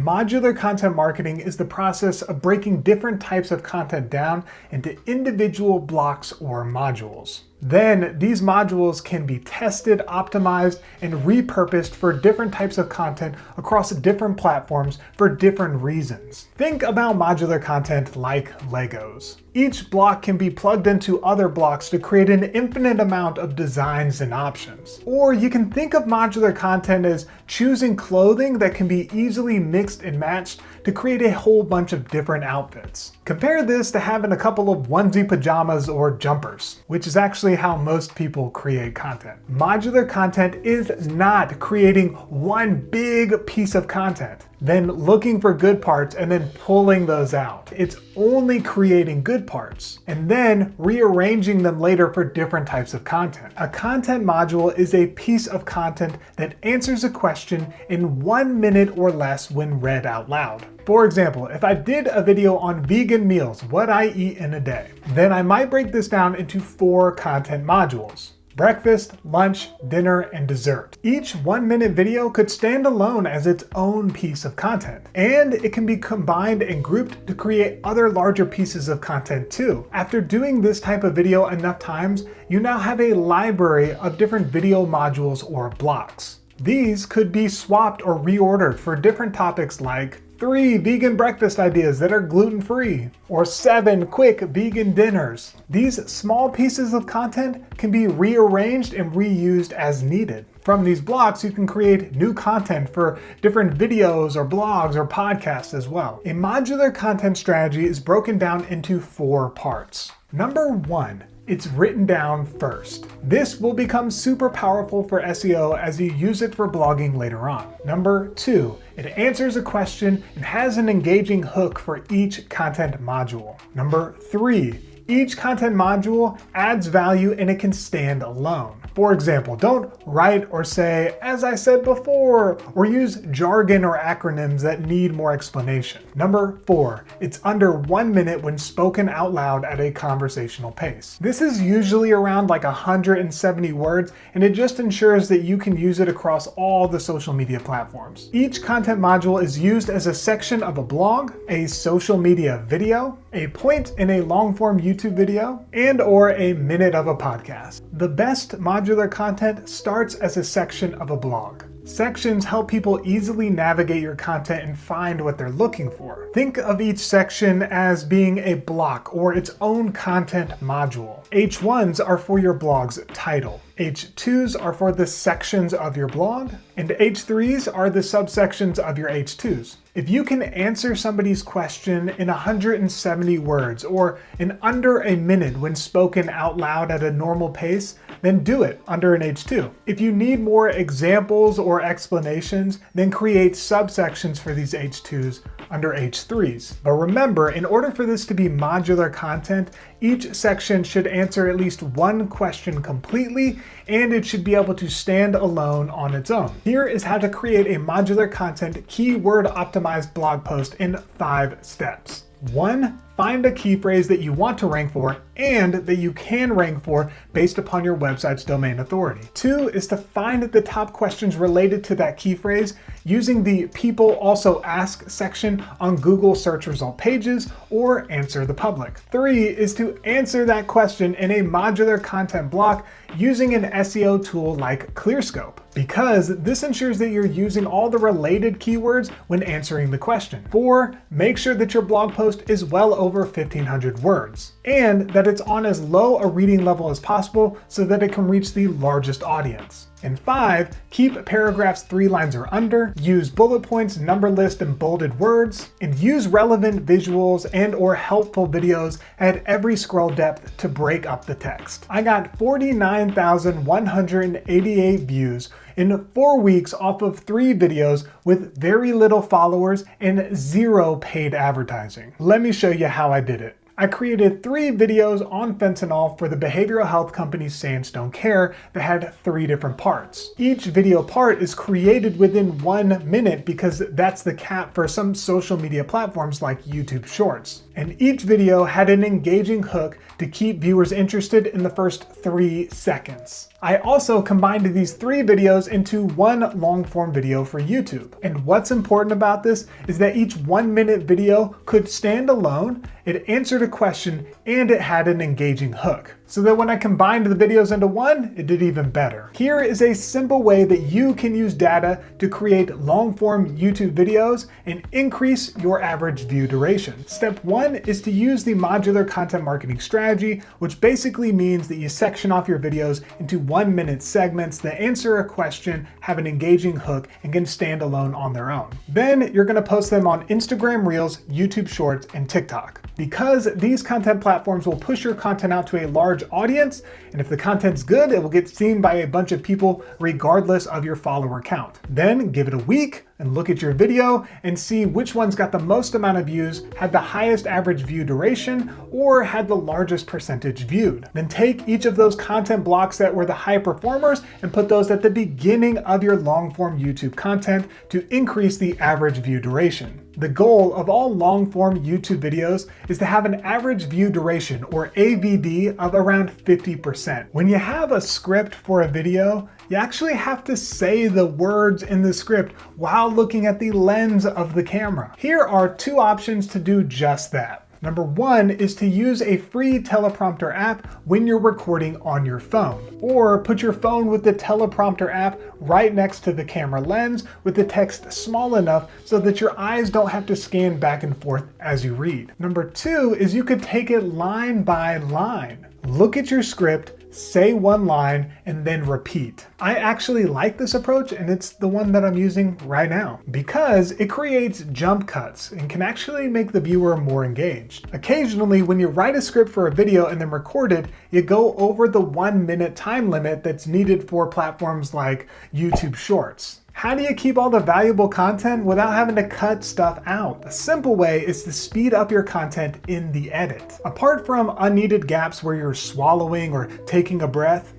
Modular content marketing is the process of breaking different types of content down into individual blocks or modules. Then these modules can be tested, optimized, and repurposed for different types of content across different platforms for different reasons. Think about modular content like Legos. Each block can be plugged into other blocks to create an infinite amount of designs and options. Or you can think of modular content as choosing clothing that can be easily mixed and matched to create a whole bunch of different outfits. Compare this to having a couple of onesie pajamas or jumpers, which is actually how most people create content. Modular content is not creating one big piece of content, then looking for good parts and then pulling those out. It's only creating good parts and then rearranging them later for different types of content. A content module is a piece of content that answers a question in 1 minute or less when read out loud. For example, if I did a video on vegan meals, what I eat in a day, then I might break this down into 4 content modules: breakfast, lunch, dinner, and dessert. Each 1-minute video could stand alone as its own piece of content, and it can be combined and grouped to create other larger pieces of content too. After doing this type of video enough times, you now have a library of different video modules or blocks. These could be swapped or reordered for different topics like 3 vegan breakfast ideas that are gluten-free, or 7 quick vegan dinners. These small pieces of content can be rearranged and reused as needed. From these blocks, you can create new content for different videos or blogs or podcasts as well. A modular content strategy is broken down into 4 parts. Number 1. It's written down first. This will become super powerful for SEO as you use it for blogging later on. Number 2, it answers a question and has an engaging hook for each content module. Number 3, each content module adds value and it can stand alone. For example, don't write or say, "as I said before," or use jargon or acronyms that need more explanation. Number 4, it's under 1 minute when spoken out loud at a conversational pace. This is usually around like 170 words, and it just ensures that you can use it across all the social media platforms. Each content module is used as a section of a blog, a social media video, a point in a long-form YouTube video, and or a minute of a podcast. The best modular content starts as a section of a blog. Sections help people easily navigate your content and find what they're looking for. Think of each section as being a block or its own content module. H1s are for your blog's title. H2s are for the sections of your blog, and H3s are the subsections of your H2s. If you can answer somebody's question in 170 words or in under a minute when spoken out loud at a normal pace, then do it under an H2. If you need more examples or explanations, then create subsections for these H2s under H3s. But remember, in order for this to be modular content, each section should answer at least one question completely, and it should be able to stand alone on its own. Here is how to create a modular content keyword optimized blog post in 5 steps. 1. Find a key phrase that you want to rank for and that you can rank for based upon your website's domain authority. 2 is to find the top questions related to that key phrase using the People Also Ask section on Google search result pages or Answer the Public. 3 is to answer that question in a modular content block using an SEO tool like ClearScope, because this ensures that you're using all the related keywords when answering the question. 4, make sure that your blog post is well over 1,500 words, and that it's on as low a reading level as possible so that it can reach the largest audience. And 5, keep paragraphs 3 lines or under, use bullet points, number list, and bolded words, and use relevant visuals and or helpful videos at every scroll depth to break up the text. I got 49,188 views in 4 weeks off of 3 videos with very little followers and 0 paid advertising. Let me show you how I did it. I created 3 videos on fentanyl for the behavioral health company Sandstone Care that had 3 different parts. Each video part is created within 1 minute because that's the cap for some social media platforms like YouTube Shorts. and each video had an engaging hook to keep viewers interested in the first 3 seconds. I also combined these 3 videos into one long-form video for YouTube. And what's important about this is that each 1-minute video could stand alone, it answered a question, and it had an engaging hook. So that when I combined the videos into one, it did even better. Here is a simple way that you can use data to create long-form YouTube videos and increase your average view duration. Step 1 is to use the modular content marketing strategy, which basically means that you section off your videos into 1-minute segments that answer a question, have an engaging hook, and can stand alone on their own. Then you're gonna post them on Instagram Reels, YouTube Shorts, and TikTok. Because these content platforms will push your content out to a large audience, and if the content's good, it will get seen by a bunch of people regardless of your follower count. Then give it a week and look at your video and see which one's got the most amount of views, had the highest average view duration, or had the largest percentage viewed. Then take each of those content blocks that were the high performers and put those at the beginning of your long-form YouTube content to increase the average view duration. The goal of all long-form YouTube videos is to have an average view duration, or AVD, of around 50%. When you have a script for a video, you actually have to say the words in the script while looking at the lens of the camera. Here are 2 options to do just that. Number 1 is to use a free teleprompter app when you're recording on your phone, or put your phone with the teleprompter app right next to the camera lens with the text small enough so that your eyes don't have to scan back and forth as you read. Number 2 is you could take it line by line. Look at your script, say one line, and then repeat. I actually like this approach, and it's the one that I'm using right now because it creates jump cuts and can actually make the viewer more engaged. Occasionally, when you write a script for a video and then record it, you go over the 1-minute time limit that's needed for platforms like YouTube Shorts. How do you keep all the valuable content without having to cut stuff out? A simple way is to speed up your content in the edit. Apart from unneeded gaps where you're swallowing or taking a breath,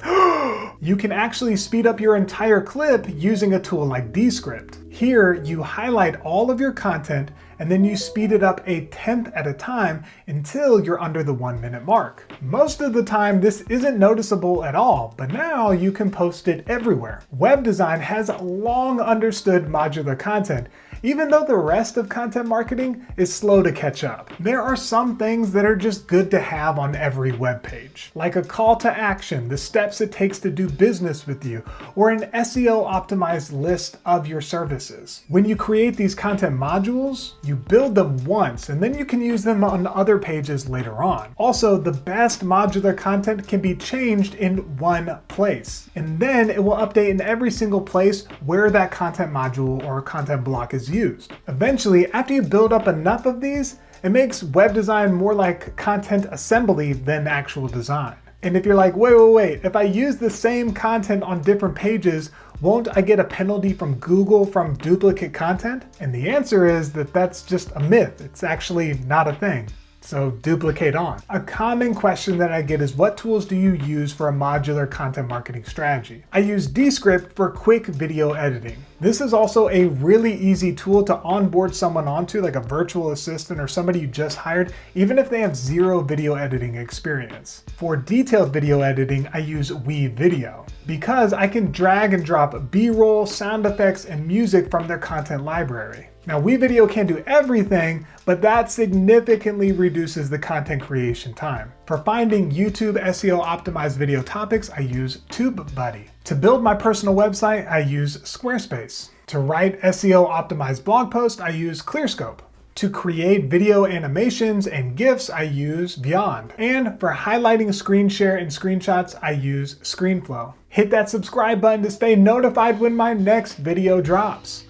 you can actually speed up your entire clip using a tool like Descript. Here, you highlight all of your content and then you speed it up 1/10 at a time until you're under the 1-minute mark. Most of the time, this isn't noticeable at all, but now you can post it everywhere. Web design has long understood modular content, even though the rest of content marketing is slow to catch up. There are some things that are just good to have on every web page, like a call to action, the steps it takes to do business with you, or an SEO optimized list of your services. When you create these content modules, you build them once and then you can use them on other pages later on. Also, the best modular content can be changed in one place, and then it will update in every single place where that content module or content block is used. Eventually, after you build up enough of these, it makes web design more like content assembly than actual design. And if you're like, wait, if I use the same content on different pages, won't I get a penalty from Google from duplicate content? And the answer is that that's just a myth. It's actually not a thing. So duplicate on. A common question that I get is, what tools do you use for a modular content marketing strategy? I use Descript for quick video editing. This is also a really easy tool to onboard someone onto, like a virtual assistant or somebody you just hired, even if they have 0 video editing experience. For detailed video editing, I use WeVideo because I can drag and drop B-roll, sound effects, and music from their content library. Now, WeVideo can't do everything, but that significantly reduces the content creation time. For finding YouTube SEO optimized video topics, I use TubeBuddy. To build my personal website, I use Squarespace. To write SEO optimized blog posts, I use ClearScope. To create video animations and GIFs, I use Beyond. And for highlighting screen share and screenshots, I use ScreenFlow. Hit that subscribe button to stay notified when my next video drops.